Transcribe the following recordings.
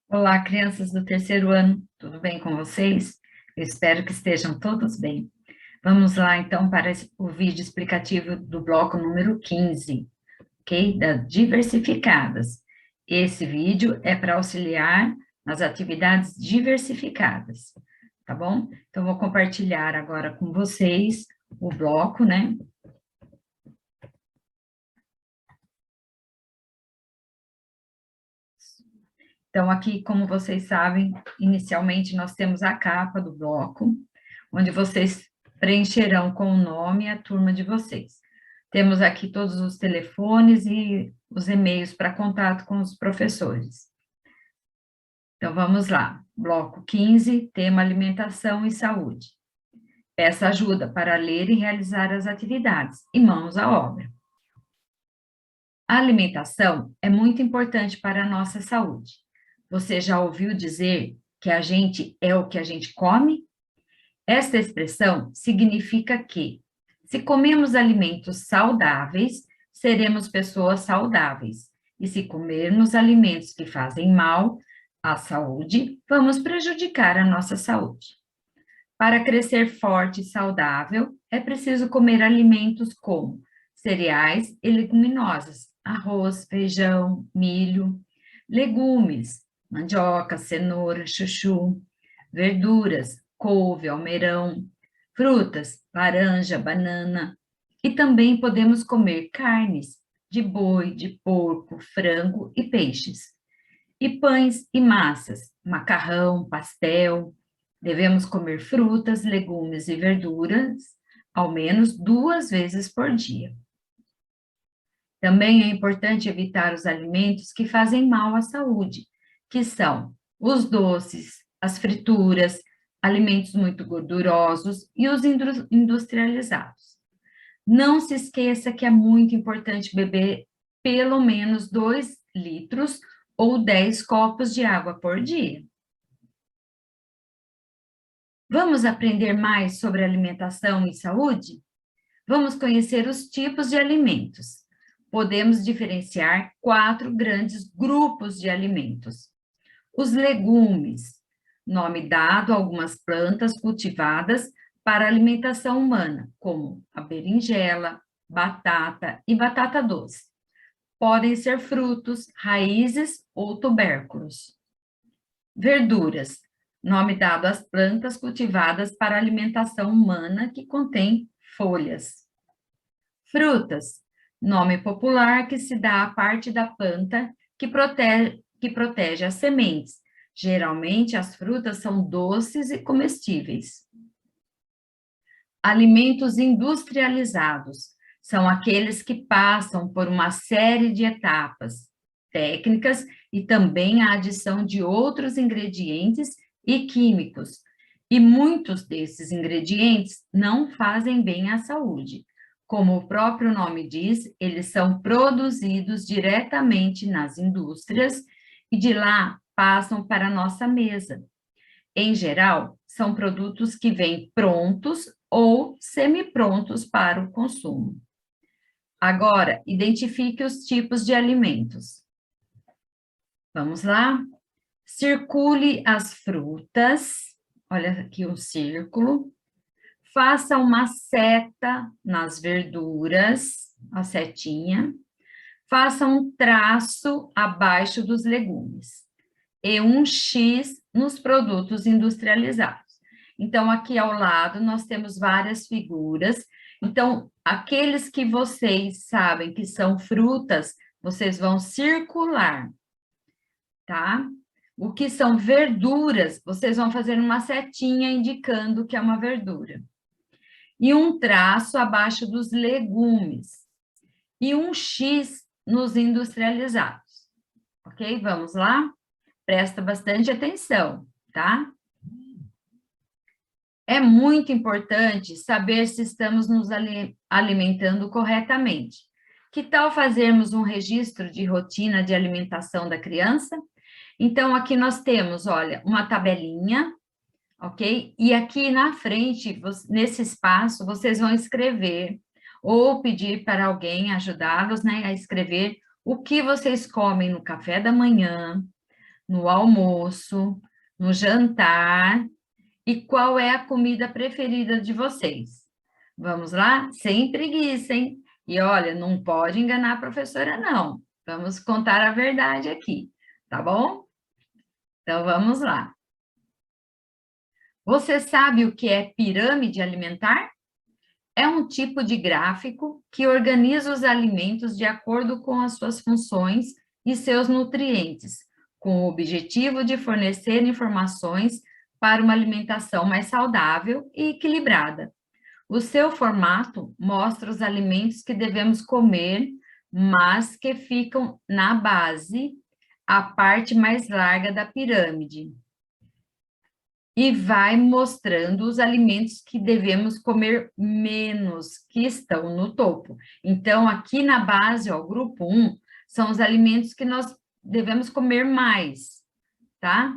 Olá, crianças do terceiro ano, tudo bem com vocês? Eu espero que estejam todos bem. Vamos lá, então, para o vídeo explicativo do bloco número 15, ok? Das diversificadas. Esse vídeo é para auxiliar nas atividades diversificadas, tá bom? Então, vou compartilhar agora com vocês o bloco, né? Então, aqui, como vocês sabem, inicialmente nós temos a capa do bloco, onde vocês preencherão com o nome e a turma de vocês. Temos aqui todos os telefones e os e-mails para contato com os professores. Então, vamos lá. Bloco 15, tema alimentação e saúde. Peça ajuda para ler e realizar as atividades, e mãos à obra. A alimentação é muito importante para a nossa saúde. Você já ouviu dizer que a gente é o que a gente come? Esta expressão significa que, se comemos alimentos saudáveis, seremos pessoas saudáveis. E se comermos alimentos que fazem mal à saúde, vamos prejudicar a nossa saúde. Para crescer forte e saudável, é preciso comer alimentos como cereais e leguminosas, arroz, feijão, milho, legumes, mandioca, cenoura, chuchu, verduras, couve, almeirão, frutas, laranja, banana, e também podemos comer carnes de boi, de porco, frango e peixes. E pães e massas, macarrão, pastel. Devemos comer frutas, legumes e verduras ao menos 2 vezes por dia. Também é importante evitar os alimentos que fazem mal à saúde, que são os doces, as frituras, alimentos muito gordurosos e os industrializados. Não se esqueça que é muito importante beber pelo menos 2 litros ou 10 copos de água por dia. Vamos aprender mais sobre alimentação e saúde? Vamos conhecer os tipos de alimentos. Podemos diferenciar 4 grandes grupos de alimentos. Os legumes, nome dado a algumas plantas cultivadas para alimentação humana, como a berinjela, batata e batata doce. Podem ser frutos, raízes ou tubérculos. Verduras, nome dado às plantas cultivadas para alimentação humana que contém folhas. Frutas, nome popular que se dá à parte da planta que protege as sementes. Geralmente, as frutas são doces e comestíveis. Alimentos industrializados são aqueles que passam por uma série de etapas técnicas e também a adição de outros ingredientes e químicos. E muitos desses ingredientes não fazem bem à saúde. Como o próprio nome diz, eles são produzidos diretamente nas indústrias e de lá passam para a nossa mesa. Em geral, são produtos que vêm prontos ou semi-prontos para o consumo. Agora, identifique os tipos de alimentos. Vamos lá? Circule as frutas. Olha aqui um círculo. Faça uma seta nas verduras, a setinha. Faça um traço abaixo dos legumes. E um X nos produtos industrializados. Então, aqui ao lado, nós temos várias figuras. Então, aqueles que vocês sabem que são frutas, vocês vão circular, tá? O que são verduras, vocês vão fazer uma setinha indicando que é uma verdura. E um traço abaixo dos legumes. E um X nos industrializados. Ok? Vamos lá? Presta bastante atenção, tá? É muito importante saber se estamos nos alimentando corretamente. Que tal fazermos um registro de rotina de alimentação da criança? Então, aqui nós temos, olha, uma tabelinha, ok? E aqui na frente, nesse espaço, vocês vão escrever ou pedir para alguém ajudá-los, né, a escrever o que vocês comem no café da manhã, no almoço, no jantar, e qual é a comida preferida de vocês? Vamos lá? Sem preguiça, hein? E olha, não pode enganar a professora, não. Vamos contar a verdade aqui, tá bom? Então, vamos lá. Você sabe o que é pirâmide alimentar? É um tipo de gráfico que organiza os alimentos de acordo com as suas funções e seus nutrientes, com o objetivo de fornecer informações para uma alimentação mais saudável e equilibrada. O seu formato mostra os alimentos que devemos comer, mas que ficam na base, a parte mais larga da pirâmide. E vai mostrando os alimentos que devemos comer menos, que estão no topo. Então, aqui na base, ó, o grupo 1, são os alimentos que nós devemos comer mais, tá?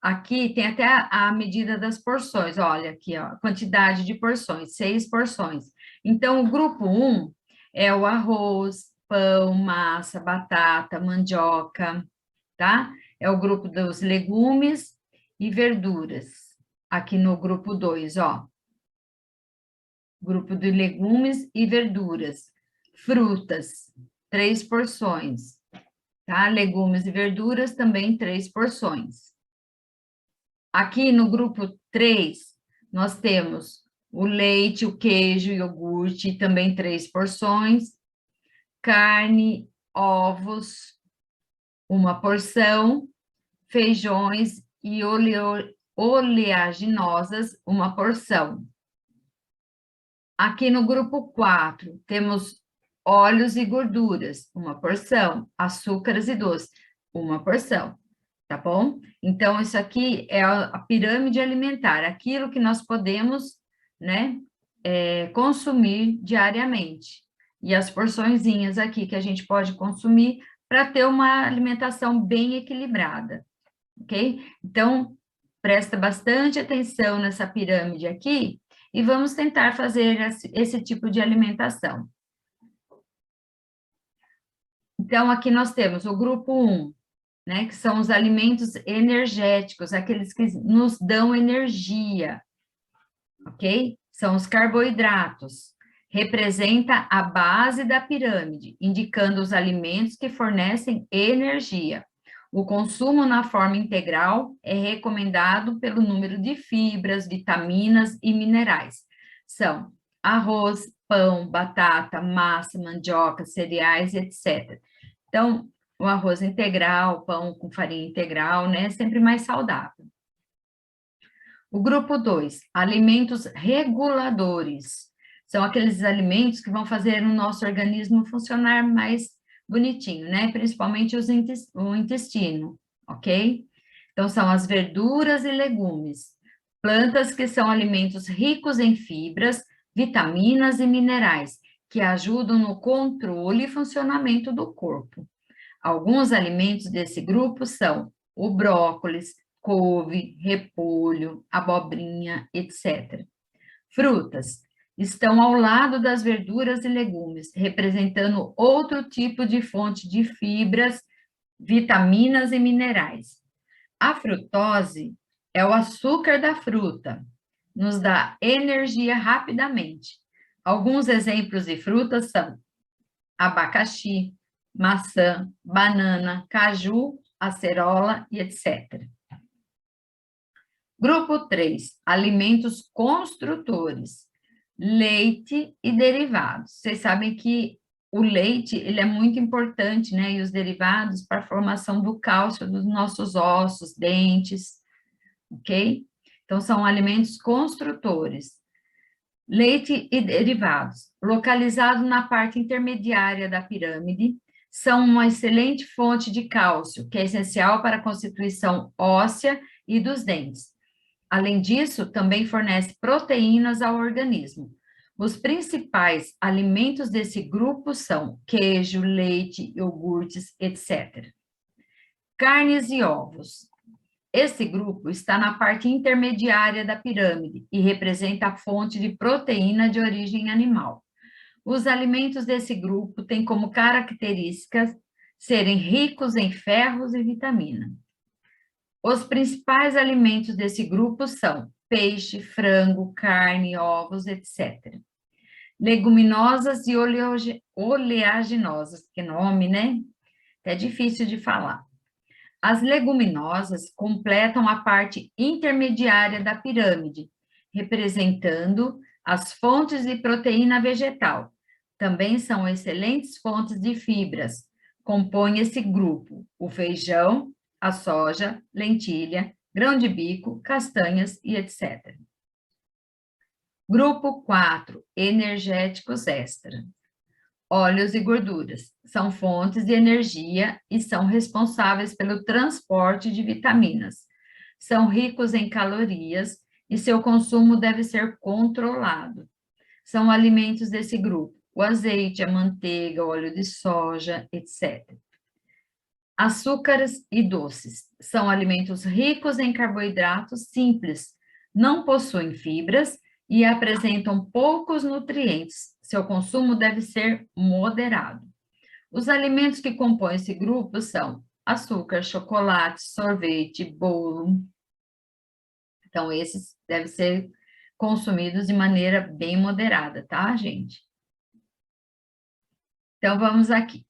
Aqui tem até a medida das porções, olha aqui, ó, quantidade de porções, 6 porções. Então, o grupo 1 é o arroz, pão, massa, batata, mandioca, tá? É o grupo dos legumes e verduras. Aqui no grupo 2, ó. Grupo de legumes e verduras. Frutas, 3 porções, tá? Legumes e verduras, também 3 porções. Aqui no grupo 3, nós temos o leite, o queijo, iogurte, também 3 porções. Carne, ovos, 1 porção. Feijões e oleaginosas, 1 porção. Aqui no grupo 4, temos óleos e gorduras, 1 porção. Açúcares e doces, 1 porção. Tá bom? Então, isso aqui é a pirâmide alimentar, aquilo que nós podemos, né, consumir diariamente. E as porçõezinhas aqui que a gente pode consumir para ter uma alimentação bem equilibrada, ok? Então, presta bastante atenção nessa pirâmide aqui e vamos tentar fazer esse tipo de alimentação. Então, aqui nós temos o grupo 1, né, que são os alimentos energéticos, aqueles que nos dão energia, ok? São os carboidratos. Representa a base da pirâmide, indicando os alimentos que fornecem energia. O consumo na forma integral é recomendado pelo número de fibras, vitaminas e minerais. São arroz, pão, batata, massa, mandioca, cereais, etc. Então, o arroz integral, pão com farinha integral, né? Sempre mais saudável. O grupo 2, alimentos reguladores. São aqueles alimentos que vão fazer o nosso organismo funcionar mais bonitinho, né? Principalmente o intestino, ok? Então, são as verduras e legumes. Plantas que são alimentos ricos em fibras, vitaminas e minerais, que ajudam no controle e funcionamento do corpo. Alguns alimentos desse grupo são o brócolis, couve, repolho, abobrinha, etc. Frutas estão ao lado das verduras e legumes, representando outro tipo de fonte de fibras, vitaminas e minerais. A frutose é o açúcar da fruta, nos dá energia rapidamente. Alguns exemplos de frutas são abacaxi, maçã, banana, caju, acerola e etc. Grupo 3, alimentos construtores, leite e derivados. Vocês sabem que o leite, ele é muito importante, né? E os derivados para a formação do cálcio dos nossos ossos, dentes, ok? Então, são alimentos construtores. Leite e derivados, localizado na parte intermediária da pirâmide, são uma excelente fonte de cálcio, que é essencial para a constituição óssea e dos dentes. Além disso, também fornece proteínas ao organismo. Os principais alimentos desse grupo são queijo, leite, iogurtes, etc. Carnes e ovos. Esse grupo está na parte intermediária da pirâmide e representa a fonte de proteína de origem animal. Os alimentos desse grupo têm como características serem ricos em ferros e vitamina. Os principais alimentos desse grupo são peixe, frango, carne, ovos, etc. Leguminosas e oleaginosas, que nome, né? É difícil de falar. As leguminosas completam a parte intermediária da pirâmide, representando as fontes de proteína vegetal. Também são excelentes fontes de fibras. Compõe esse grupo o feijão, a soja, lentilha, grão de bico, castanhas e etc. Grupo 4, energéticos extra. Óleos e gorduras são fontes de energia e são responsáveis pelo transporte de vitaminas. São ricos em calorias e seu consumo deve ser controlado. São alimentos desse grupo: o azeite, a manteiga, o óleo de soja, etc. Açúcares e doces são alimentos ricos em carboidratos simples, não possuem fibras e apresentam poucos nutrientes. Seu consumo deve ser moderado. Os alimentos que compõem esse grupo são açúcar, chocolate, sorvete, bolo. Então, esses devem ser consumidos de maneira bem moderada, tá, gente? Então, vamos aqui.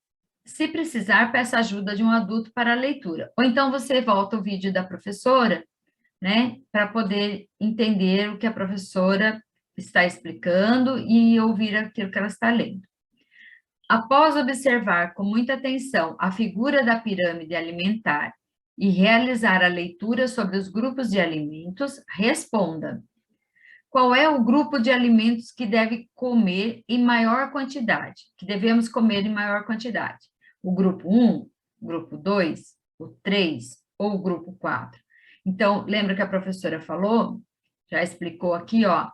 Se precisar, peça ajuda de um adulto para a leitura. Ou então você volta o vídeo da professora, né, para poder entender o que a professora está explicando e ouvir aquilo que ela está lendo. Após observar com muita atenção a figura da pirâmide alimentar e realizar a leitura sobre os grupos de alimentos, responda: qual é o grupo de alimentos que deve comer em maior quantidade, que devemos comer em maior quantidade? O grupo 1, o grupo 2, o 3 ou o grupo 4? Então, lembra que a professora falou, já explicou aqui, ó,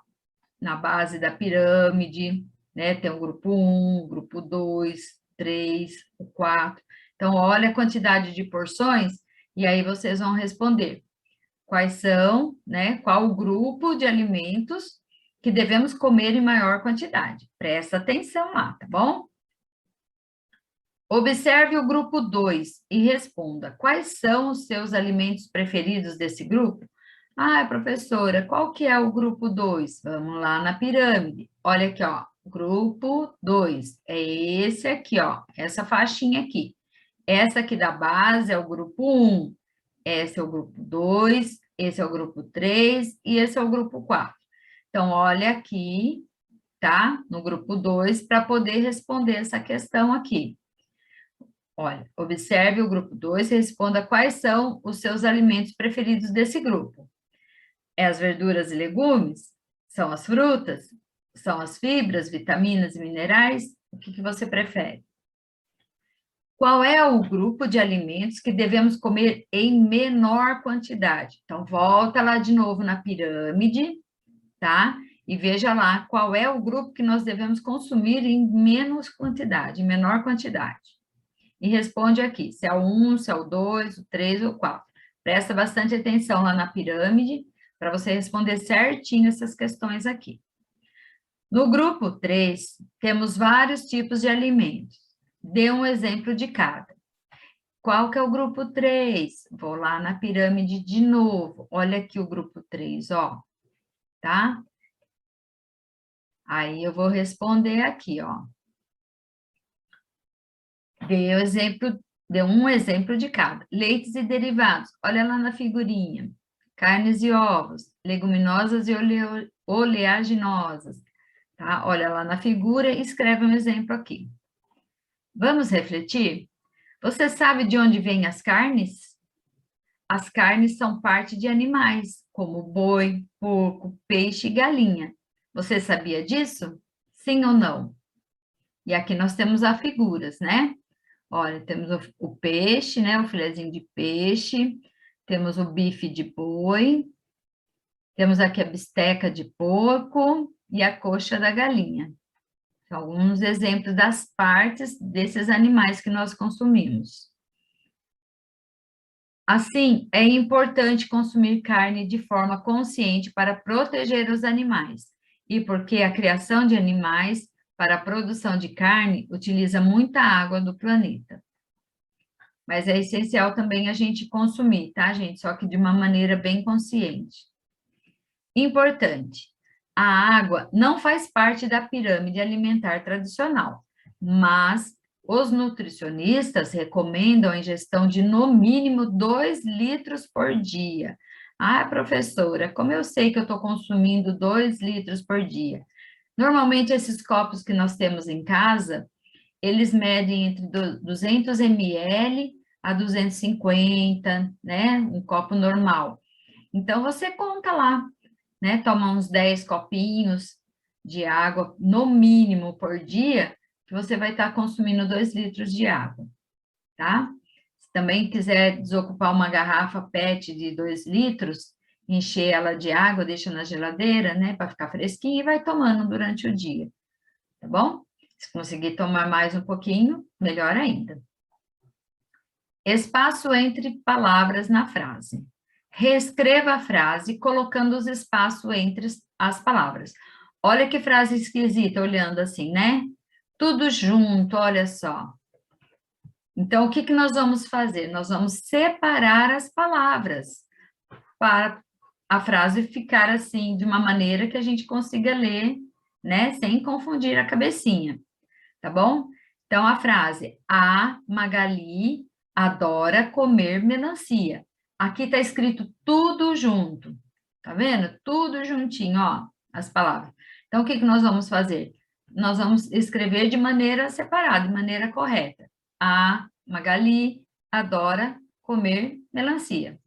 na base da pirâmide, né? Tem o grupo 1, o grupo 2, 3, o 4. Então, olha a quantidade de porções e aí vocês vão responder quais são, né? Qual o grupo de alimentos que devemos comer em maior quantidade. Presta atenção lá, tá bom? Observe o grupo 2 e responda: quais são os seus alimentos preferidos desse grupo? Ah, professora, qual que é o grupo 2? Vamos lá na pirâmide. Olha aqui, ó. Grupo 2 é esse aqui, ó. Essa faixinha aqui. Essa aqui da base é o grupo 1. Esse é o grupo 2, esse é o grupo 3 e esse é o grupo 4. Então, olha aqui, tá? No grupo 2, para poder responder essa questão aqui. Olha, observe o grupo 2 e responda quais são os seus alimentos preferidos desse grupo. É as verduras e legumes? São as frutas? São as fibras, vitaminas e minerais? O que você prefere? Qual é o grupo de alimentos que devemos comer em menor quantidade? Então, volta lá de novo na pirâmide, tá? E veja lá qual é o grupo que nós devemos consumir em menos quantidade, em menor quantidade. E responde aqui, se é o 1, se é o 2, o 3 ou o 4. Presta bastante atenção lá na pirâmide, para você responder certinho essas questões aqui. No grupo 3, temos vários tipos de alimentos. Dê um exemplo de cada. Qual que é o grupo 3? Vou lá na pirâmide de novo. Olha aqui o grupo 3, ó. Tá? Aí eu vou responder aqui, ó. Dê um exemplo de cada. Leites e derivados. Olha lá na figurinha. Carnes e ovos. Leguminosas e oleaginosas. Tá? Olha lá na figura e escreve um exemplo aqui. Vamos refletir? Você sabe de onde vêm as carnes? As carnes são parte de animais, como boi, porco, peixe e galinha. Você sabia disso? Sim ou não? E aqui nós temos as figuras, né? Olha, temos o peixe, né? O filezinho de peixe, temos o bife de boi, temos aqui a bisteca de porco e a coxa da galinha. São alguns exemplos das partes desses animais que nós consumimos. Assim, é importante consumir carne de forma consciente para proteger os animais, e porque a criação de animais para a produção de carne utiliza muita água do planeta. mas é essencial também a gente consumir, tá, gente? Só que de uma maneira bem consciente. Importante, a água não faz parte da pirâmide alimentar tradicional, mas os nutricionistas recomendam a ingestão de no mínimo 2 litros por dia. Ah, professora, como eu sei que eu estou consumindo 2 litros por dia? Normalmente, esses copos que nós temos em casa, eles medem entre 200 ml a 250, né? Um copo normal. Então, você conta lá, né? Toma uns 10 copinhos de água, no mínimo, por dia, que você vai estar consumindo 2 litros de água, tá? Se também quiser desocupar uma garrafa PET de 2 litros, encher ela de água, deixa na geladeira, né, para ficar fresquinha e vai tomando durante o dia, tá bom? Se conseguir tomar mais um pouquinho, melhor ainda. Espaço entre palavras na frase. Reescreva a frase colocando os espaços entre as palavras. Olha que frase esquisita, olhando assim, né? Tudo junto, olha só. Então, o que que nós vamos fazer? Nós vamos separar as palavras para a frase ficar assim, de uma maneira que a gente consiga ler, né? Sem confundir a cabecinha, tá bom? Então, a frase: a Magali adora comer melancia. Aqui está escrito tudo junto, tá vendo? Tudo juntinho, ó, as palavras. Então, o que que nós vamos fazer? Nós vamos escrever de maneira separada, de maneira correta. A Magali adora comer melancia,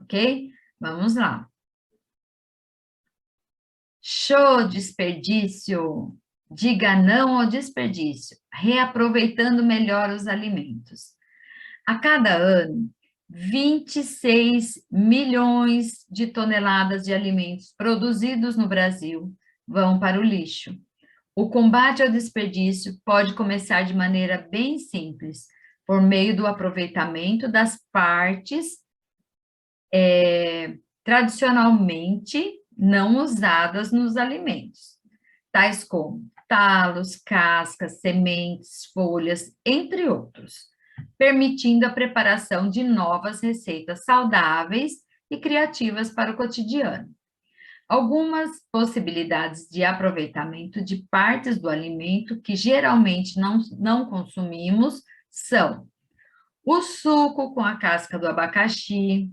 ok? Vamos lá. Show desperdício! Diga não ao desperdício, reaproveitando melhor os alimentos. A cada ano, 26 milhões de toneladas de alimentos produzidos no Brasil vão para o lixo. O combate ao desperdício pode começar de maneira bem simples, por meio do aproveitamento das partes tradicionalmente não usadas nos alimentos, tais como talos, cascas, sementes, folhas, entre outros, permitindo a preparação de novas receitas saudáveis e criativas para o cotidiano. Algumas possibilidades de aproveitamento de partes do alimento que geralmente não consumimos são o suco com a casca do abacaxi,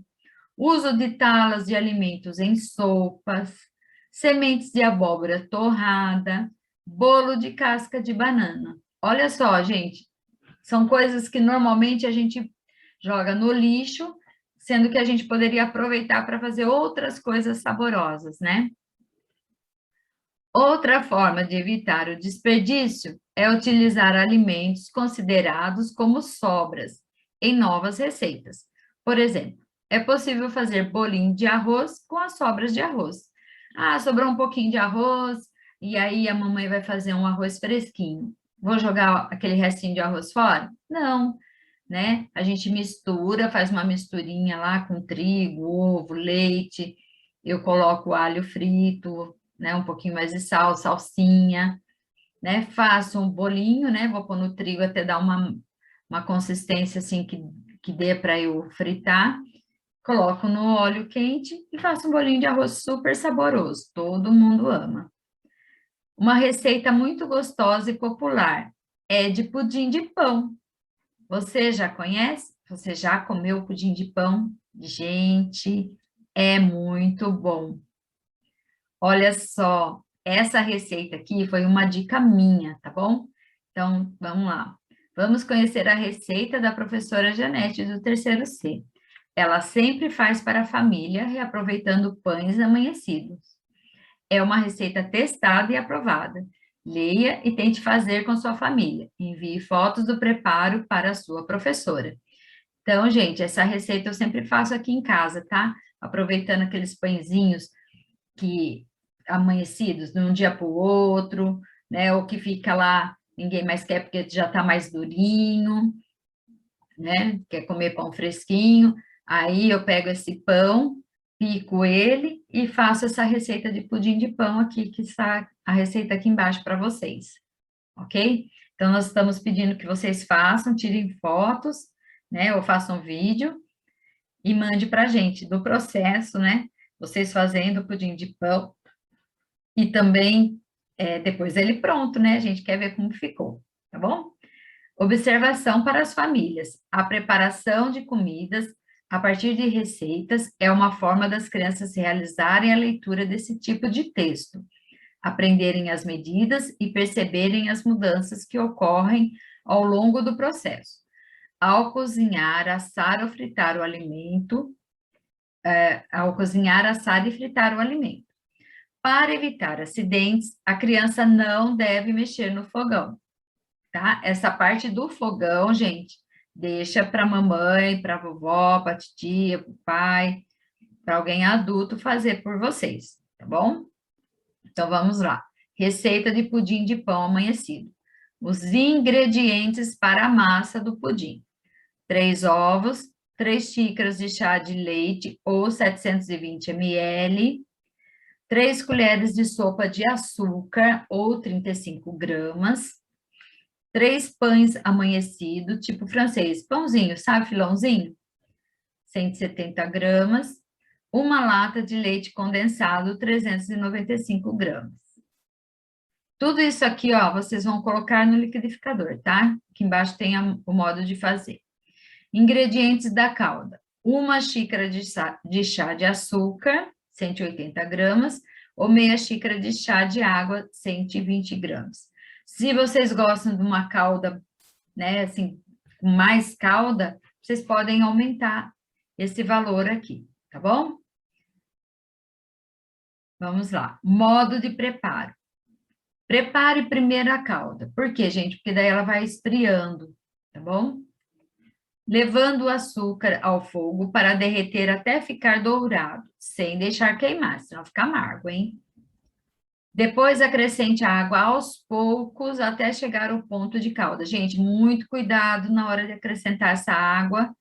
uso de talas de alimentos em sopas, sementes de abóbora torrada, bolo de casca de banana. Olha só, gente, são coisas que normalmente a gente joga no lixo, sendo que a gente poderia aproveitar para fazer outras coisas saborosas, né? Outra forma de evitar o desperdício é utilizar alimentos considerados como sobras em novas receitas. Por exemplo, é possível fazer bolinho de arroz com as sobras de arroz. Ah, sobrou um pouquinho de arroz, e aí a mamãe vai fazer um arroz fresquinho. Vou jogar aquele restinho de arroz fora? Não, né? A gente mistura, faz uma misturinha lá com trigo, ovo, leite, eu coloco alho frito, né? Um pouquinho mais de sal, salsinha, né? Faço um bolinho, né? Vou pôr no trigo até dar uma consistência assim que dê para eu fritar. Coloco no óleo quente e faço um bolinho de arroz super saboroso. Todo mundo ama. Uma receita muito gostosa e popular é de pudim de pão. Você já conhece? Você já comeu pudim de pão? Gente, é muito bom. Olha só, essa receita aqui foi uma dica minha, tá bom? Então, vamos lá. Vamos conhecer a receita da professora Janete do terceiro C. Ela sempre faz para a família, reaproveitando pães amanhecidos. É uma receita testada e aprovada. Leia e tente fazer com sua família. Envie fotos do preparo para a sua professora. Então, gente, essa receita eu sempre faço aqui em casa, tá? Aproveitando aqueles pãezinhos que amanhecidos de um dia para o outro, né? Ou que fica lá, ninguém mais quer porque já está mais durinho, né? Quer comer pão fresquinho. Aí eu pego esse pão, pico ele e faço essa receita de pudim de pão aqui, que está a receita aqui embaixo para vocês, ok? Então, nós estamos pedindo que vocês façam, tirem fotos, né? Ou faça um vídeo e mande para a gente do processo, né? Vocês fazendo o pudim de pão e também depois ele pronto, né? A gente quer ver como ficou, tá bom? Observação para as famílias. A preparação de comidas a partir de receitas é uma forma das crianças realizarem a leitura desse tipo de texto, aprenderem as medidas e perceberem as mudanças que ocorrem ao longo do processo. Ao cozinhar, assar ou fritar o alimento, ao cozinhar, assar e fritar o alimento. Para evitar acidentes, a criança não deve mexer no fogão, tá? Essa parte do fogão, gente, deixa para a mamãe, para a vovó, para a titia, para o pai, para alguém adulto fazer por vocês, tá bom? Então vamos lá. Receita de pudim de pão amanhecido. Os ingredientes para a massa do pudim: 3 ovos, 3 xícaras de chá de leite ou 720 ml, 3 colheres de sopa de açúcar ou 35 gramas, 3 pães amanhecidos, tipo francês, pãozinho, sabe, filãozinho? 170 gramas, uma lata de leite condensado, 395 gramas. Tudo isso aqui, ó, vocês vão colocar no liquidificador, tá? Aqui embaixo tem o modo de fazer. Ingredientes da calda: uma xícara de chá de açúcar, 180 gramas, ou meia xícara de chá de água, 120 gramas. Se vocês gostam de uma calda, né, assim, com mais calda, vocês podem aumentar esse valor aqui, tá bom? Vamos lá. Modo de preparo. Prepare primeiro a calda. Por quê, gente? Porque daí ela vai esfriando, tá bom? Levando o açúcar ao fogo para derreter até ficar dourado, sem deixar queimar, senão fica amargo, hein? Depois acrescente a água aos poucos até chegar ao ponto de calda. Gente, muito cuidado na hora de acrescentar essa água,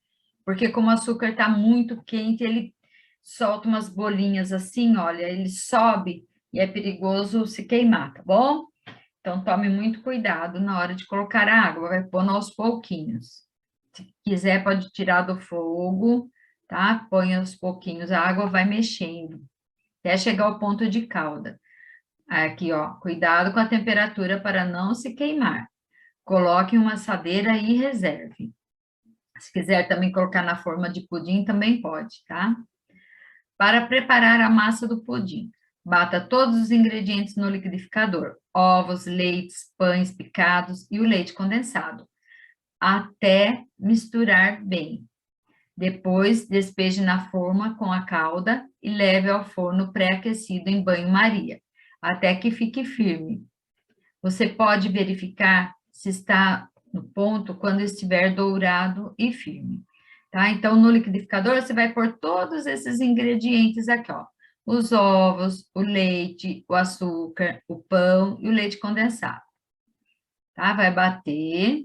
porque como o açúcar está muito quente, ele solta umas bolinhas assim, olha, ele sobe e é perigoso se queimar, tá bom? Então, tome muito cuidado na hora de colocar a água, vai pondo aos pouquinhos. Se quiser, pode tirar do fogo, tá? Põe aos pouquinhos, a água vai mexendo, até chegar ao ponto de calda. Aqui, ó, cuidado com a temperatura para não se queimar. Coloque em uma assadeira e reserve. Se quiser também colocar na forma de pudim, também pode, tá? Para preparar a massa do pudim, bata todos os ingredientes no liquidificador: ovos, leites, pães picados e o leite condensado, até misturar bem. Depois, despeje na forma com a calda e leve ao forno pré-aquecido em banho-maria, até que fique firme. Você pode verificar se está no ponto quando estiver dourado e firme, tá? Então, no liquidificador, você vai pôr todos esses ingredientes aqui, ó. Os ovos, o leite, o açúcar, o pão e o leite condensado, tá? Vai bater,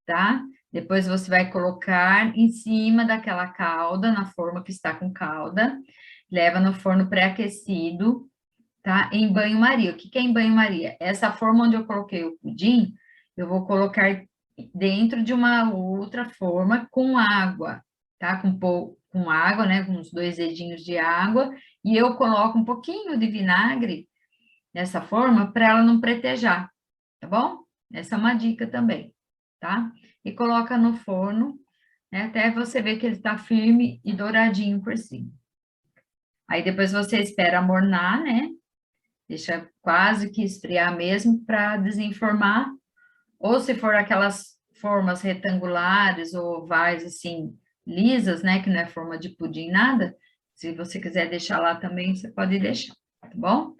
tá? Depois você vai colocar em cima daquela calda, na forma que está com calda, leva no forno pré-aquecido, tá? Em banho-maria. O que que é em banho-maria? Essa forma onde eu coloquei o pudim, eu vou colocar dentro de uma outra forma com água, tá? Com água, né? Com uns 2 dedinhos de água, e eu coloco um pouquinho de vinagre nessa forma para ela não pretejar, tá bom? Essa é uma dica também, tá? E coloca no forno, né? Até você ver que ele está firme e douradinho por cima. Aí depois você espera amornar, né? Deixa quase que esfriar mesmo para desenformar, ou se for aquelas formas retangulares ou ovais assim, lisas, né, que não é forma de pudim nada, se você quiser deixar lá também, você pode deixar, tá bom?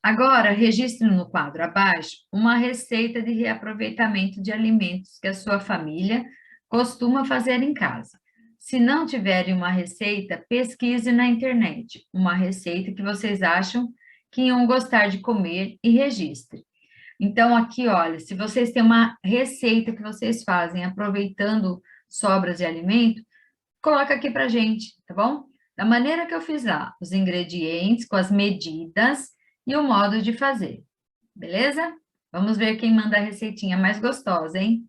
Agora, registre no quadro abaixo uma receita de reaproveitamento de alimentos que a sua família costuma fazer em casa. Se não tiverem uma receita, pesquise na internet uma receita que vocês acham que iam gostar de comer e registre. Então, aqui, olha, se vocês têm uma receita que vocês fazem aproveitando sobras de alimento, coloca aqui para gente, tá bom? Da maneira que eu fiz lá, os ingredientes com as medidas e o modo de fazer, beleza? Vamos ver quem manda a receitinha mais gostosa, hein?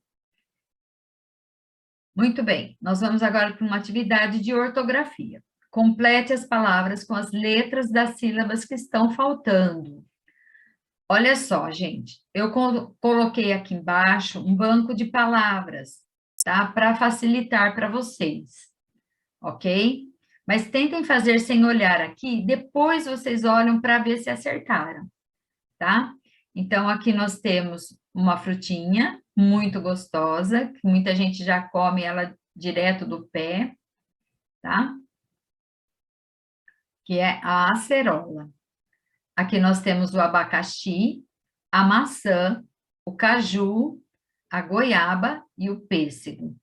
Muito bem, nós vamos agora para uma atividade de ortografia. Complete as palavras com as letras das sílabas que estão faltando. Olha só, gente, eu coloquei aqui embaixo um banco de palavras, tá? Para facilitar para vocês, ok? Mas tentem fazer sem olhar aqui, depois vocês olham para ver se acertaram, tá? Então, aqui nós temos uma frutinha muito gostosa, que muita gente já come ela direto do pé, tá? Que é a acerola. Aqui nós temos o abacaxi, a maçã, o caju, a goiaba e o pêssego.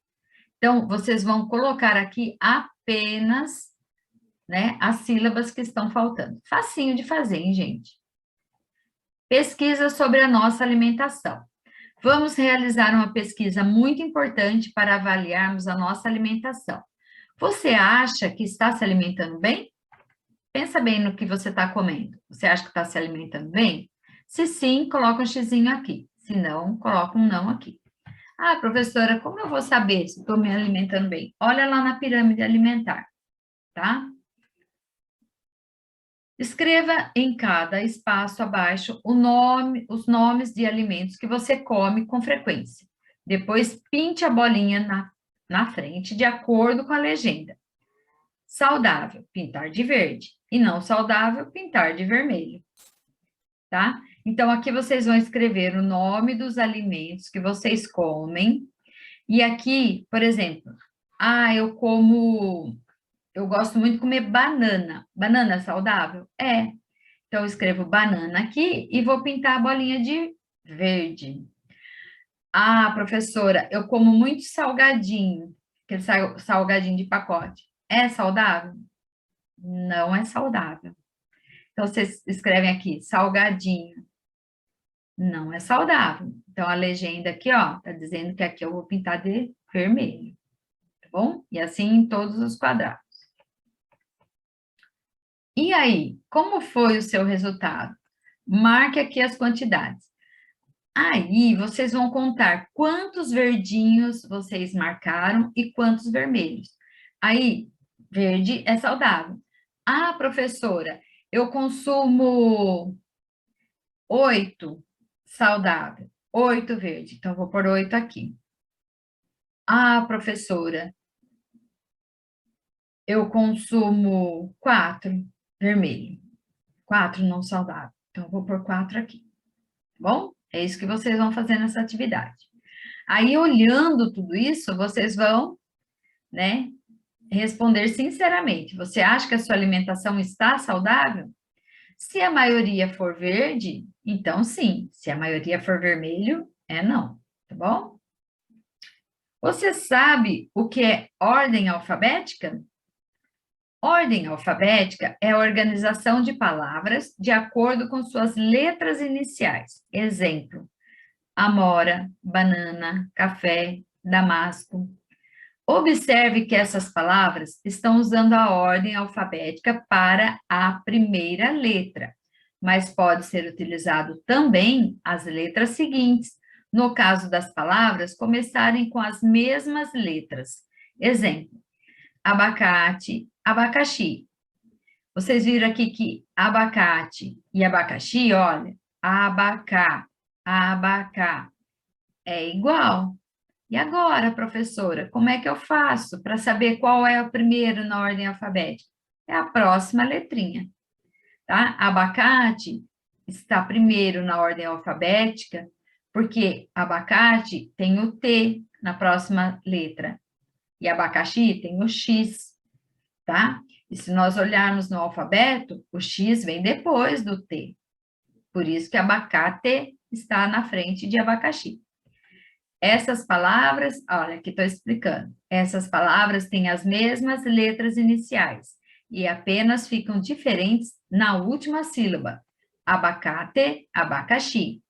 Então, vocês vão colocar aqui apenas, né, as sílabas que estão faltando. Facinho de fazer, hein, gente? Pesquisa sobre a nossa alimentação. Vamos realizar uma pesquisa muito importante para avaliarmos a nossa alimentação. Você acha que está se alimentando bem? Pensa bem no que você está comendo. Você acha que está se alimentando bem? Se sim, coloca um xizinho aqui. Se não, coloca um não aqui. Ah, professora, como eu vou saber se estou me alimentando bem? Olha lá na pirâmide alimentar, tá? Escreva em cada espaço abaixo os nomes de alimentos que você come com frequência. Depois, pinte a bolinha na frente, de acordo com a legenda. Saudável, pintar de verde. E não saudável, pintar de vermelho. Tá? Então, aqui vocês vão escrever o nome dos alimentos que vocês comem. E aqui, por exemplo, eu gosto muito de comer banana. Banana é saudável? É. Então, eu escrevo banana aqui e vou pintar a bolinha de verde. Ah, professora, eu como muito salgadinho, aquele salgadinho de pacote. É saudável? Não é saudável. Então, vocês escrevem aqui, salgadinho. Não é saudável. Então, a legenda aqui, ó, tá dizendo que aqui eu vou pintar de vermelho. Tá bom? E assim em todos os quadrados. E aí, como foi o seu resultado? Marque aqui as quantidades. Aí, vocês vão contar quantos verdinhos vocês marcaram e quantos vermelhos. Aí, verde é saudável. Ah, professora, eu consumo 8 saudável, 8 verde. Então, vou pôr 8 aqui. Ah, professora, eu consumo 4 vermelho, 4 não saudável. Então, vou pôr 4 aqui. Tá bom? É isso que vocês vão fazer nessa atividade. Aí, olhando tudo isso, vocês vão, né, responder sinceramente. Você acha que a sua alimentação está saudável? Se a maioria for verde, então sim. Se a maioria for vermelho, é não. Tá bom? Você sabe o que é ordem alfabética? Ordem alfabética é a organização de palavras de acordo com suas letras iniciais. Exemplo: amora, banana, café, damasco. Observe que essas palavras estão usando a ordem alfabética para a primeira letra, mas pode ser utilizado também as letras seguintes, no caso das palavras começarem com as mesmas letras. Exemplo: abacate, abacaxi. Vocês viram aqui que abacate e abacaxi, olha, abacá, abacá, é igual. E agora, professora, como é que eu faço para saber qual é o primeiro na ordem alfabética? É a próxima letrinha, tá? Abacate está primeiro na ordem alfabética, porque abacate tem o T na próxima letra, e abacaxi tem o X, tá? E se nós olharmos no alfabeto, o X vem depois do T. Por isso que abacate está na frente de abacaxi. Essas palavras, olha, aqui estou explicando. Essas palavras têm as mesmas letras iniciais e apenas ficam diferentes na última sílaba. Abacate, abacaxi.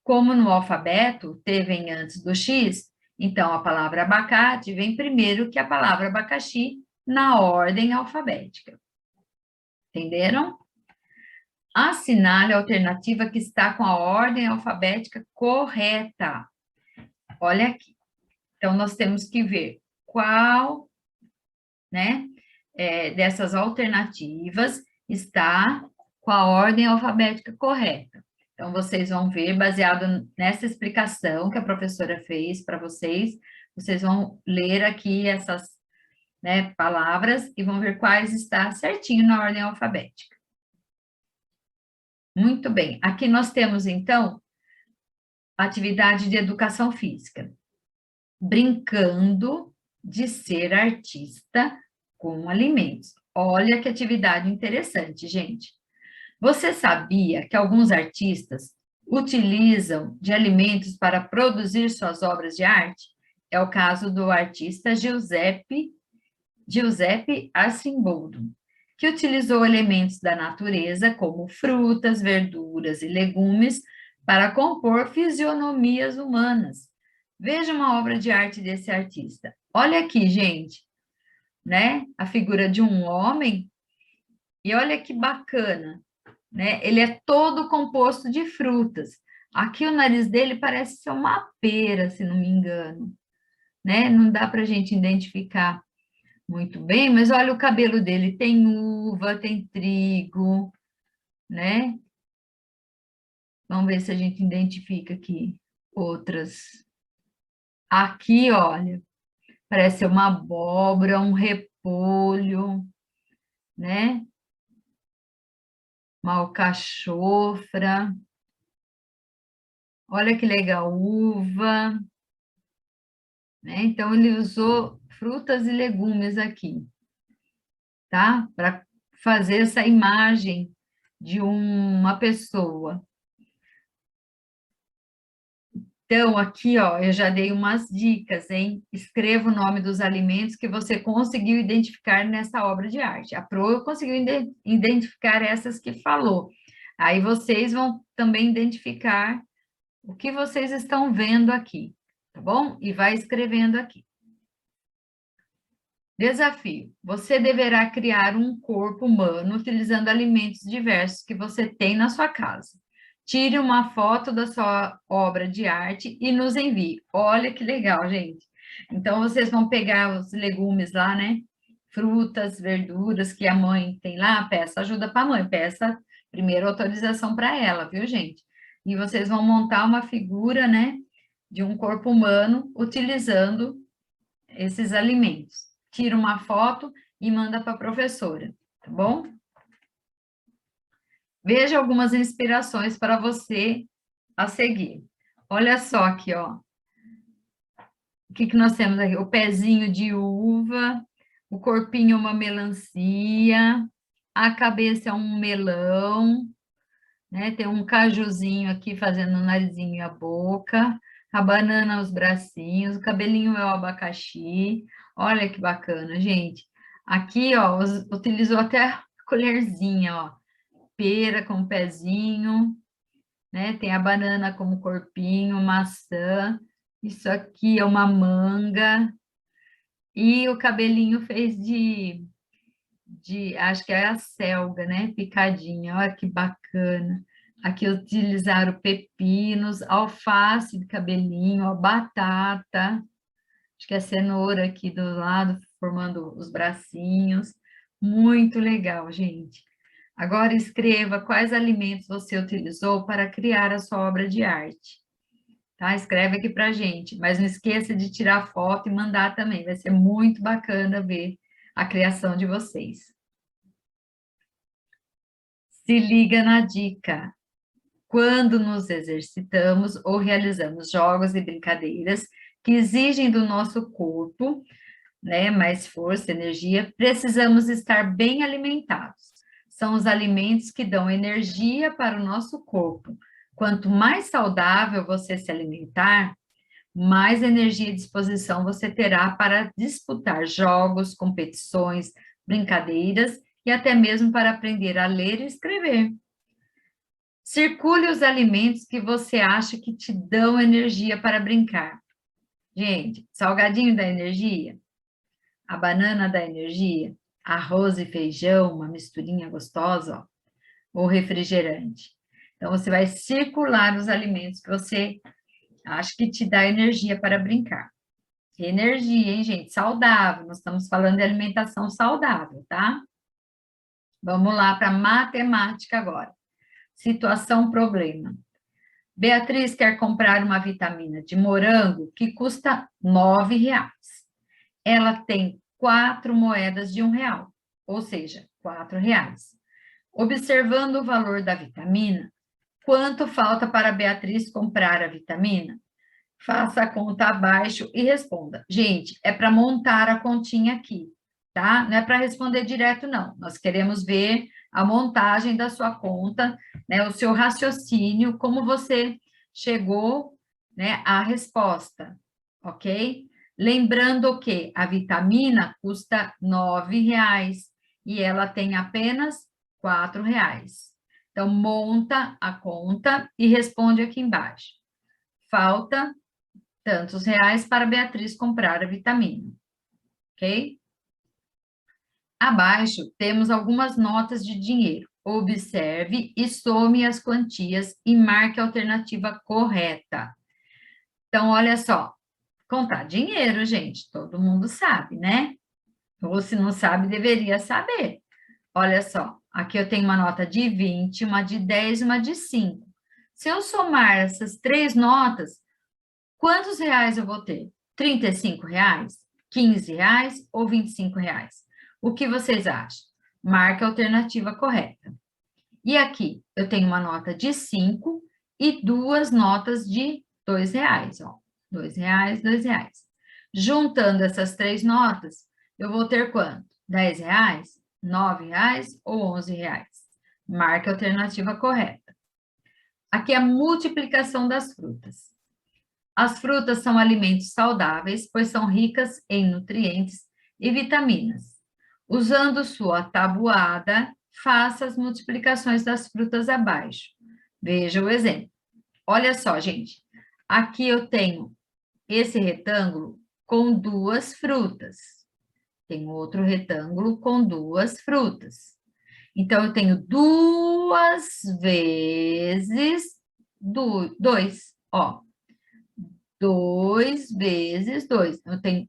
Como no alfabeto, o T vem antes do X, então a palavra abacate vem primeiro que a palavra abacaxi na ordem alfabética. Entenderam? Assinale a alternativa que está com a ordem alfabética correta. Olha aqui. Então, nós temos que ver qual, né, dessas alternativas está com a ordem alfabética correta. Então, vocês vão ver, baseado nessa explicação que a professora fez para vocês, vocês vão ler aqui essas, né, palavras e vão ver quais está certinho na ordem alfabética. Muito bem. Aqui nós temos, então, atividade de educação física. Brincando de ser artista com alimentos. Olha que atividade interessante, gente. Você sabia que alguns artistas utilizam de alimentos para produzir suas obras de arte? É o caso do artista Giuseppe Arcimboldo, que utilizou elementos da natureza, como frutas, verduras e legumes, para compor fisionomias humanas. Veja uma obra de arte desse artista. Olha aqui, gente, né? A figura de um homem, e olha que bacana, né? Ele é todo composto de frutas. Aqui o nariz dele parece ser uma pera, se não me engano, né? Não dá para a gente identificar muito bem, mas olha o cabelo dele, tem uva, tem trigo, né? Vamos ver se a gente identifica aqui outras. Aqui, olha, parece uma abóbora, um repolho, né? Uma alcachofra. Olha que legal, uva, né? Então, ele usou frutas e legumes aqui, tá? Para fazer essa imagem de uma pessoa. Então, aqui, ó, eu já dei umas dicas, hein? Escreva o nome dos alimentos que você conseguiu identificar nessa obra de arte. A Pro conseguiu identificar essas que falou. Aí vocês vão também identificar o que vocês estão vendo aqui, tá bom? E vai escrevendo aqui. Desafio. Você deverá criar um corpo humano utilizando alimentos diversos que você tem na sua casa. Tire uma foto da sua obra de arte e nos envie. Olha que legal, gente. Então, vocês vão pegar os legumes lá, né? Frutas, verduras que a mãe tem lá, peça ajuda para a mãe, peça primeiro autorização para ela, viu, gente? E vocês vão montar uma figura, né, de um corpo humano utilizando esses alimentos. Tira uma foto e manda para a professora, tá bom? Veja algumas inspirações para você a seguir. Olha só aqui, ó. O que nós temos aqui? O pezinho de uva, o corpinho é uma melancia, a cabeça é um melão, né? Tem um cajuzinho aqui fazendo o narizinho e a boca, a banana os bracinhos, o cabelinho é o abacaxi. Olha que bacana, gente. Aqui, ó, utilizou até a colherzinha, ó. Pera com pezinho, né? Tem a banana como corpinho, maçã. Isso aqui é uma manga. E o cabelinho fez acho que é a selga, né? Picadinha. Olha que bacana. Aqui utilizaram pepinos, alface de cabelinho, ó, batata. Acho que é cenoura aqui do lado, formando os bracinhos. Muito legal, gente. Agora escreva quais alimentos você utilizou para criar a sua obra de arte. Tá? Escreve aqui para a gente, mas não esqueça de tirar foto e mandar também. Vai ser muito bacana ver a criação de vocês. Se liga na dica. Quando nos exercitamos ou realizamos jogos e brincadeiras que exigem do nosso corpo, né, mais força, energia, precisamos estar bem alimentados. São os alimentos que dão energia para o nosso corpo. Quanto mais saudável você se alimentar, mais energia e disposição você terá para disputar jogos, competições, brincadeiras e até mesmo para aprender a ler e escrever. Circule os alimentos que você acha que te dão energia para brincar. Gente, salgadinho da energia, a banana da energia, arroz e feijão, uma misturinha gostosa, ó, ou refrigerante. Então, você vai circular os alimentos que você acha que te dá energia para brincar. Energia, hein, gente? Saudável. Nós estamos falando de alimentação saudável, tá? Vamos lá para matemática agora. Situação problema. Beatriz quer comprar uma vitamina de morango que custa R$ 9. Ela tem 4 moedas de R$ 1, ou seja, R$ 4. Observando o valor da vitamina, quanto falta para Beatriz comprar a vitamina? Faça a conta abaixo e responda. Gente, é para montar a continha aqui, tá? Não é para responder direto, não. Nós queremos ver a montagem da sua conta, né? O seu raciocínio, como você chegou, né, à resposta, ok? Lembrando que a vitamina custa R$ 9 e ela tem apenas R$ 4. Então, monta a conta e responde aqui embaixo. Falta tantos reais para Beatriz comprar a vitamina, ok? Abaixo temos algumas notas de dinheiro. Observe e some as quantias e marque a alternativa correta. Então, olha só, contar dinheiro, gente, todo mundo sabe, né? Ou se não sabe, deveria saber. Olha só, aqui eu tenho uma nota de 20, uma de 10 e uma de 5. Se eu somar essas três notas, quantos reais eu vou ter? R$ 35, R$ 15 ou R$ 25? O que vocês acham? Marque a alternativa correta. E aqui, eu tenho uma nota de 5 e duas notas de R$ 2, ó. R$ 2, R$ 2. Juntando essas três notas, eu vou ter quanto? R$ 10, R$ 9 ou R$ 11? Marque a alternativa correta. Aqui é a multiplicação das frutas. As frutas são alimentos saudáveis, pois são ricas em nutrientes e vitaminas. Usando sua tabuada, faça as multiplicações das frutas abaixo. Veja o exemplo. Olha só, gente. Aqui eu tenho esse retângulo com duas frutas. Tem outro retângulo com duas frutas. Então, eu tenho 2 vezes 2, ó. 2 vezes 2. Eu tenho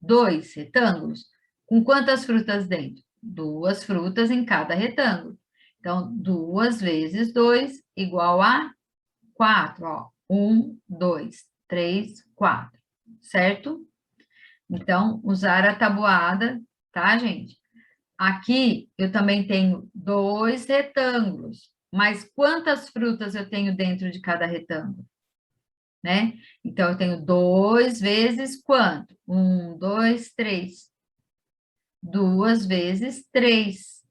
2 retângulos. Com quantas frutas dentro? 2 frutas em cada retângulo. Então, 2 vezes 2 igual a 4, ó. 1, 2, 3, 4. Certo? Então, usar a tabuada, tá, gente? Aqui, eu também tenho 2 retângulos. Mas quantas frutas eu tenho dentro de cada retângulo? Né? Então, eu tenho 2 vezes quanto? 1, 2, 3. 2 vezes 3,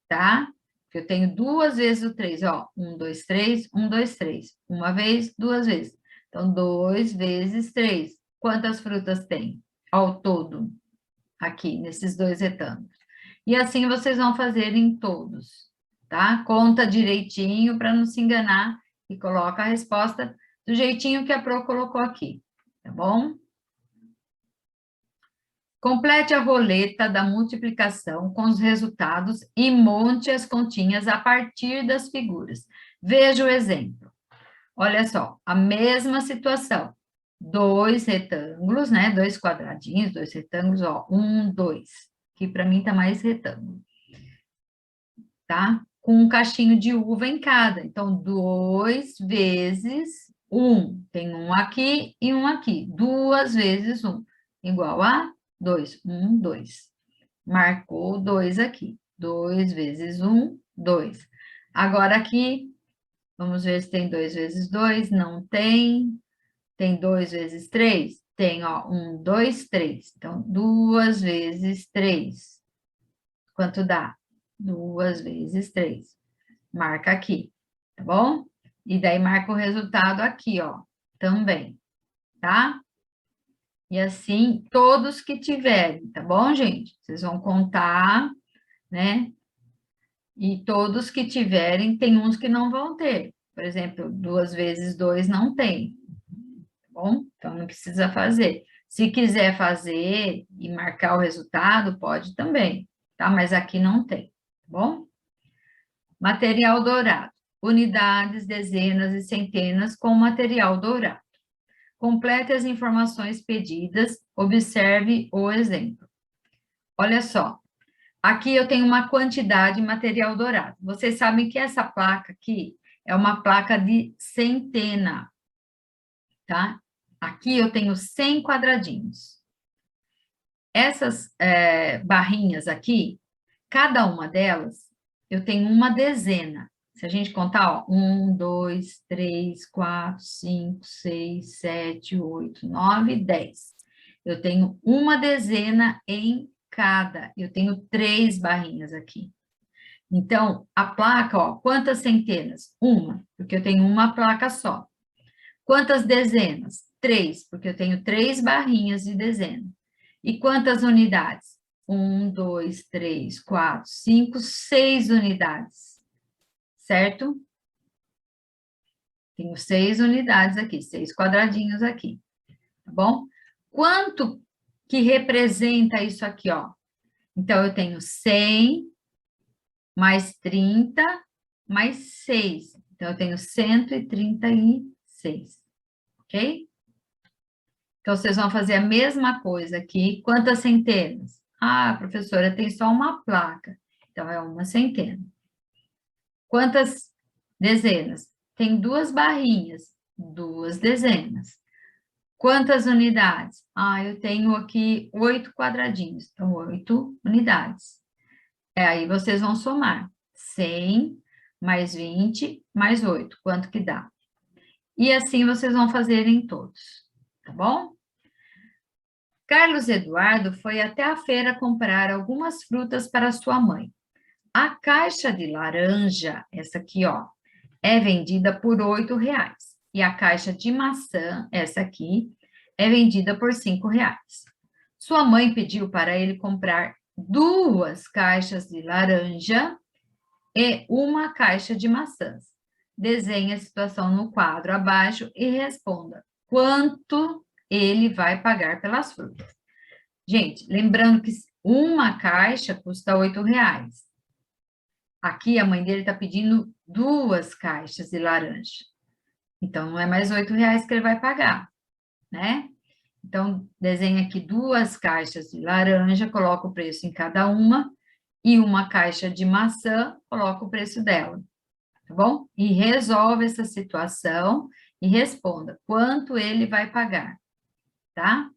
tá? Eu tenho 2 vezes o 3, ó. 1, 2, 3, 1, 2, 3. Uma vez, 2 vezes. Então, 2 vezes 3. Quantas frutas tem ao todo aqui, nesses dois retângulos? E assim vocês vão fazer em todos, tá? Conta direitinho para não se enganar e coloca a resposta do jeitinho que a Pro colocou aqui, tá bom? Complete a roleta da multiplicação com os resultados e monte as continhas a partir das figuras. Veja o exemplo. Olha só, a mesma situação. 2 retângulos, né? 2 quadradinhos, 2 retângulos, ó. 1, 2. Que para mim tá mais retângulo. Tá? Com um cachinho de uva em cada. Então, 2 vezes 1. Tem um aqui e um aqui. 2 vezes 1. Igual a 2. 1, 2. Marcou 2 aqui. 2 vezes 1, 2. Agora aqui, vamos ver se tem 2 vezes 2. Não tem. Tem 2 vezes 3? Tem, ó. 1, 2, 3. Então, 2 vezes 3. Quanto dá? 2 vezes 3. Marca aqui, tá bom? E daí marca o resultado aqui, ó, também, tá? E assim, todos que tiverem, tá bom, gente? Vocês vão contar, né? E todos que tiverem, tem uns que não vão ter. Por exemplo, 2 vezes 2 não tem, tá bom? Então, não precisa fazer. Se quiser fazer e marcar o resultado, pode também, tá? Mas aqui não tem, tá bom? Material dourado. Unidades, dezenas e centenas com material dourado. Complete as informações pedidas, observe o exemplo. Olha só, aqui eu tenho uma quantidade de material dourado. Vocês sabem que essa placa aqui é uma placa de centena, tá? Aqui eu tenho 100 quadradinhos. Essas barrinhas aqui, cada uma delas, eu tenho uma dezena. Se a gente contar, ó, 1, 2, 3, 4, 5, 6, 7, 8, 9, 10. Eu tenho uma dezena em cada. Eu tenho 3 barrinhas aqui. Então, a placa, ó, quantas centenas? Uma, porque eu tenho uma placa só. Quantas dezenas? 3, porque eu tenho 3 barrinhas de dezena. E quantas unidades? 1, 2, 3, 4, 5, 6 unidades. Certo? Tenho 6 unidades aqui, 6 quadradinhos aqui. Tá bom? Quanto que representa isso aqui, ó? Então, eu tenho 100 mais 30 mais 6. Então, eu tenho 136. Ok? Então, vocês vão fazer a mesma coisa aqui. Quantas centenas? Ah, professora, tem só uma placa. Então, é uma centena. Quantas dezenas? Tem 2 barrinhas, 2 dezenas. Quantas unidades? Ah, eu tenho aqui 8 quadradinhos. Então, 8 unidades. Aí, vocês vão somar. 100 mais 20 mais 8. Quanto que dá? E assim, vocês vão fazer em todos. Tá bom? Carlos Eduardo foi até a feira comprar algumas frutas para sua mãe. A caixa de laranja, essa aqui, ó, é vendida por R$ 8. E a caixa de maçã, essa aqui, é vendida por R$ 5. Sua mãe pediu para ele comprar 2 caixas de laranja e uma caixa de maçãs. Desenhe a situação no quadro abaixo e responda quanto ele vai pagar pelas frutas. Gente, lembrando que uma caixa custa R$ 8. Aqui a mãe dele está pedindo 2 caixas de laranja. Então, não é mais R$ 8 que ele vai pagar, né? Então, desenha aqui 2 caixas de laranja, coloca o preço em cada uma, e uma caixa de maçã, coloca o preço dela, tá bom? E resolve essa situação e responda quanto ele vai pagar, tá?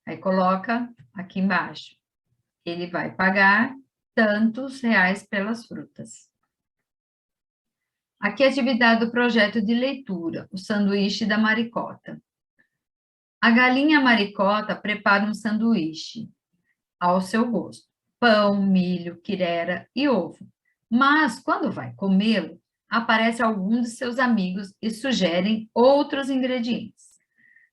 Aí coloca aqui embaixo. Ele vai pagar tantos reais pelas frutas. Aqui a atividade do projeto de leitura, o sanduíche da maricota. A galinha maricota prepara um sanduíche ao seu gosto. Pão, milho, quirera e ovo. Mas, quando vai comê-lo, aparece algum de seus amigos e sugerem outros ingredientes.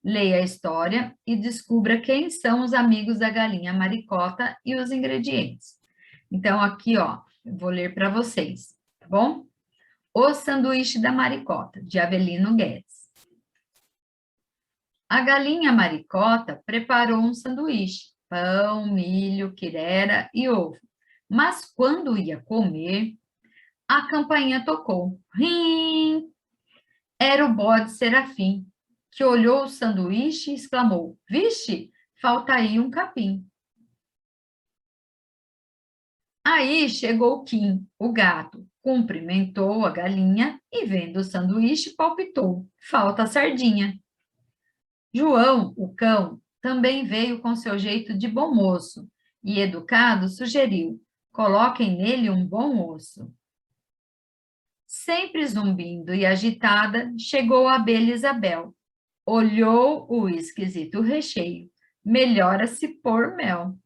Leia a história e descubra quem são os amigos da galinha maricota e os ingredientes. Então, aqui, ó, eu vou ler para vocês, tá bom? O sanduíche da maricota, de Avelino Guedes. A galinha maricota preparou um sanduíche, pão, milho, quirera e ovo. Mas quando ia comer, a campainha tocou. Rim! Era o bode Serafim, que olhou o sanduíche e exclamou: Vixe, falta aí um capim. Aí chegou Kim, o gato, cumprimentou a galinha e, vendo o sanduíche, palpitou: falta a sardinha. João, o cão, também veio com seu jeito de bom moço e, educado, sugeriu: coloquem nele um bom osso. Sempre zumbindo e agitada, chegou a abelha Isabel. Olhou o esquisito recheio. Melhora-se pôr mel.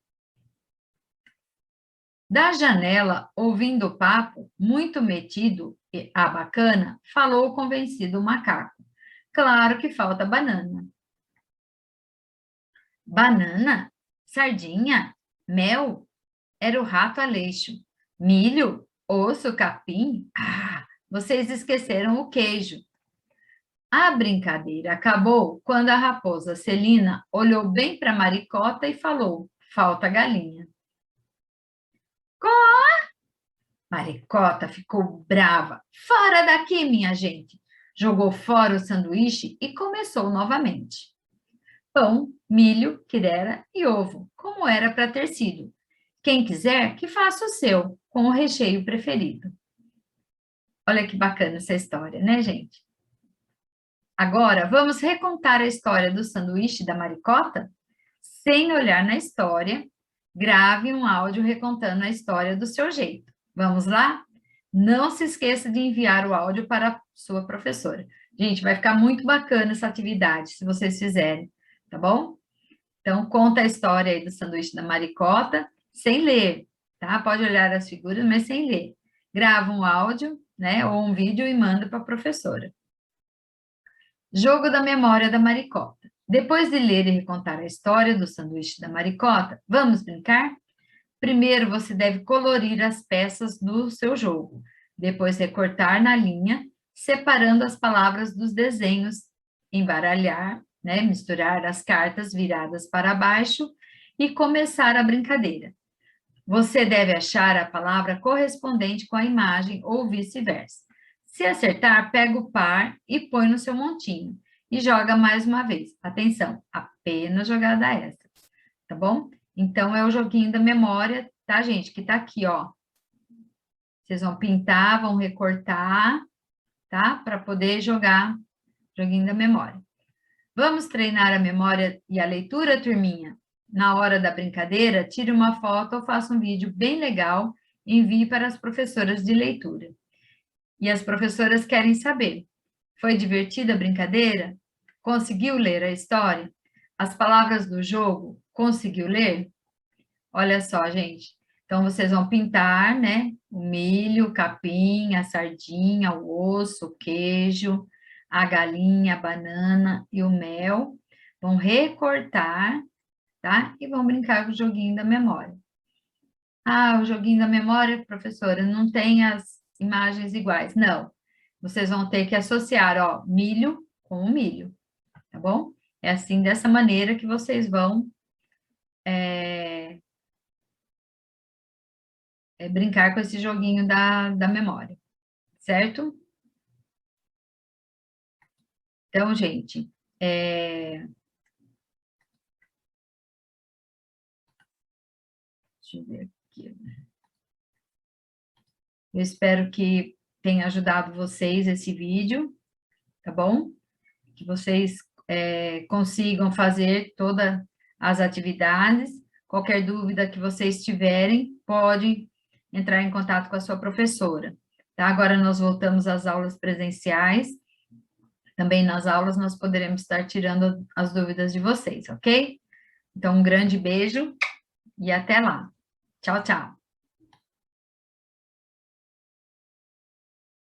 Da janela, ouvindo o papo, muito metido e a bacana, falou convencido o macaco. Claro que falta banana. Banana? Sardinha? Mel? Era o rato Aleixo. Milho? Osso? Capim? Ah, vocês esqueceram o queijo. A brincadeira acabou quando a raposa Celina olhou bem para a maricota e falou: falta galinha. Có! Maricota ficou brava. Fora daqui, minha gente! Jogou fora o sanduíche e começou novamente. pão, milho, quirera e ovo, como era para ter sido. Quem quiser, que faça o seu, com o recheio preferido. Olha que bacana essa história, né, gente? Agora, vamos recontar a história do sanduíche da maricota? Sem olhar na história, grave um áudio recontando a história do seu jeito. Vamos lá? Não se esqueça de enviar o áudio para a sua professora. Gente, vai ficar muito bacana essa atividade, se vocês fizerem, tá bom? Então, conta a história aí do sanduíche da maricota, sem ler, tá? Pode olhar as figuras, mas sem ler. Grava um áudio, né, ou um vídeo e manda para a professora. Jogo da memória da maricota. Depois de ler e recontar a história do sanduíche da maricota, vamos brincar? Primeiro, você deve colorir as peças do seu jogo. Depois, recortar na linha, separando as palavras dos desenhos, embaralhar, né, misturar as cartas viradas para baixo e começar a brincadeira. Você deve achar a palavra correspondente com a imagem ou vice-versa. Se acertar, pega o par e põe no seu montinho e joga mais uma vez. Atenção, apenas jogada extra, tá bom? Então, é o joguinho da memória, tá, gente? Que tá aqui, ó. Vocês vão pintar, vão recortar, tá? Para poder jogar joguinho da memória. Vamos treinar a memória e a leitura, turminha? Na hora da brincadeira, tire uma foto ou faça um vídeo bem legal e envie para as professoras de leitura. E as professoras querem saber: foi divertida a brincadeira? Conseguiu ler a história? As palavras do jogo, conseguiu ler? Olha só, gente. Então, vocês vão pintar, né? O milho, o capim, a sardinha, o osso, o queijo, a galinha, a banana e o mel. Vão recortar, tá? E vão brincar com o joguinho da memória. Ah, o joguinho da memória, professora, não tem as imagens iguais. Não. Vocês vão ter que associar, ó, milho com o milho, tá bom? É assim, dessa maneira que vocês vão brincar com esse joguinho da memória, certo? Então, gente, deixa eu ver aqui. Eu espero que tenha ajudado vocês esse vídeo, tá bom? Que vocês consigam fazer todas as atividades. Qualquer dúvida que vocês tiverem, podem entrar em contato com a sua professora, tá? Agora nós voltamos às aulas presenciais. Também nas aulas nós poderemos estar tirando as dúvidas de vocês, ok? Então, um grande beijo e até lá. Tchau, tchau.